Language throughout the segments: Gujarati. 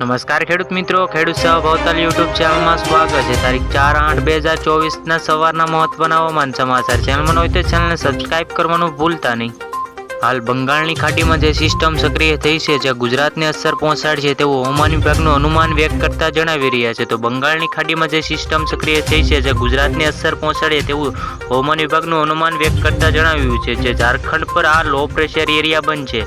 નમસ્કાર ખેડૂત મિત્રો, ખેડૂત સેવા ભાવતાલ યુટ્યુબ ચેનલમાં સ્વાગત છે। તારીખ 4/8/2024ના સવારના મહત્વના હવામાન સમાચાર। ચેનલમાં હોય તો ચેનલને સબસ્ક્રાઇબ કરવાનું ભૂલતા નહીં। હાલ બંગાળની ખાડીમાં જે સિસ્ટમ સક્રિય થઈ છે જે ગુજરાતને અસર પહોંચાડશે તેવું હવામાન વિભાગનું અનુમાન વ્યક્ત કરતા જણાવી રહ્યા છે। તો બંગાળની ખાડીમાં જે સિસ્ટમ સક્રિય થઈ છે જે ગુજરાતને અસર પહોંચાડે તેવું હવામાન વિભાગનું અનુમાન વ્યક્ત કરતા જણાવ્યું છે જે ઝારખંડ પર આ લો પ્રેશર એરિયા બનશે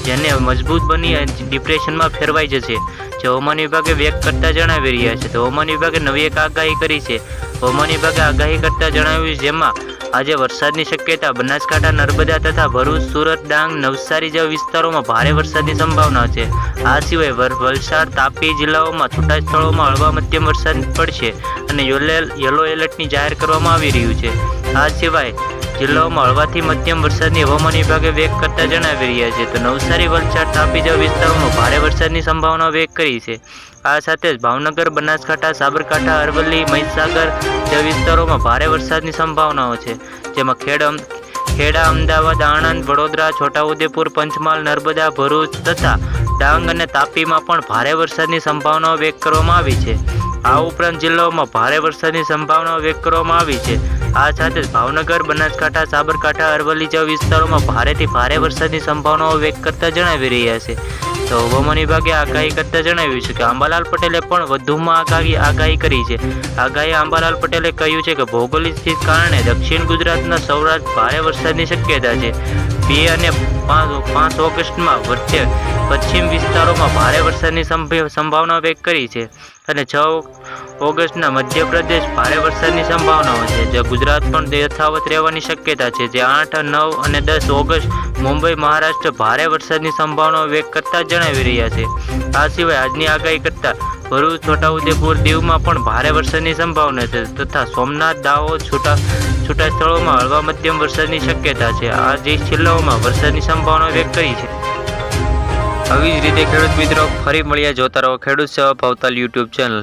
જેને મજબૂત બની ડિપ્રેશનમાં ફેરવાઈ જશે। જે હવામાન વિભાગે વ્યક્ત કરતા જણાવી રહ્યા છે। તો હવામાન વિભાગે નવી એક આગાહી કરી છે। હવામાન વિભાગે આગાહી કરતા જણાવ્યું જેમાં આજે વરસાદની શક્યતા બનાસકાંઠા, નર્મદા તથા ભરૂચ, સુરત, ડાંગ, નવસારી જેવા વિસ્તારોમાં ભારે વરસાદની સંભાવના છે। આ સિવાય વલસાડ, તાપી જિલ્લાઓમાં છૂટા સ્થળોમાં હળવા મધ્યમ વરસાદ પડશે અને યલો એલર્ટની જાહેર કરવામાં આવી રહ્યું છે। આ સિવાય જિલ્લાઓમાં હળવાથી મધ્યમ વરસાદની હવામાન વિભાગે વ્યક્ત કરતા જણાવી રહ્યા છે। તો નવસારી, વલસાડ, તાપી જેવા વિસ્તારોમાં ભારે વરસાદની સંભાવના વ્યક્ત કરી છે। આ સાથે જ ભાવનગર, બનાસકાંઠા, સાબરકાંઠા, અરવલ્લી, મહીસાગર જેવા વિસ્તારોમાં ભારે વરસાદની સંભાવનાઓ છે જેમાં ખેડા, અમદાવાદ, આણંદ, વડોદરા, છોટાઉદેપુર, પંચમહાલ, નર્મદા, ભરૂચ તથા ડાંગ અને તાપીમાં પણ ભારે વરસાદની સંભાવનાઓ વ્યક્ત કરવામાં આવી છે। આ ઉપરાંત જિલ્લાઓમાં ભારે વરસાદની સંભાવનાઓ વ્યક્ત કરવામાં આવી છે। આ સાથે જ ભાવનગર, બનાસકાંઠા, સાબરકાંઠા, અરવલ્લી જેવા વિસ્તારોમાં ભારેથી ભારે વરસાદની સંભાવનાઓ વ્યક્ત કરતા જણાવી રહ્યા છે। તો હવામાન વિભાગે આગાહી કરતા જણાવ્યું છે કે અંબાલાલ પટેલે પણ વધુમાં આગાહી કરી છે। આગાહી અંબાલાલ પટેલે કહ્યું છે કે ભૌગોલિક સ્થિતિને કારણે દક્ષિણ ગુજરાતના સૌરાષ્ટ્ર ભારે વરસાદની શક્યતા છે। 2 અને 5 ઓગસ્ટમાં વચ્ચે પશ્ચિમ વિસ્તારોમાં ભારે વરસાદની સંભાવના વ્યક્ત કરી છે અને 6 ઓગસ્ટના મધ્યપ્રદેશ ભારે વરસાદની સંભાવનાઓ છે જે ગુજરાત પણ યથાવત રહેવાની શક્યતા છે। જે 8, 9 અને 10 ઓગસ્ટ મુંબઈ, મહારાષ્ટ્ર ભારે વરસાદની સંભાવનાઓ વ્યક્ત કરતા જણાવી રહ્યા છે। આ સિવાય આજની આગાહી કરતા ભરૂચ, છોટાઉદેપુર, દીવમાં પણ ભારે વરસાદની સંભાવના છે તથા સોમનાથ, દાહોદ છૂટા સ્થળોમાં હળવા મધ્યમ વરસાદની શક્યતા છે। આ જે જિલ્લાઓમાં વરસાદની સંભાવના વ્યક્ત કરી છે। આવી જ રીતે ખેડૂત મિત્રો ફરી મળ્યા, જોતા રહો ખેડૂત સેવા ભાવતાલ યુટ્યુબ ચેનલ।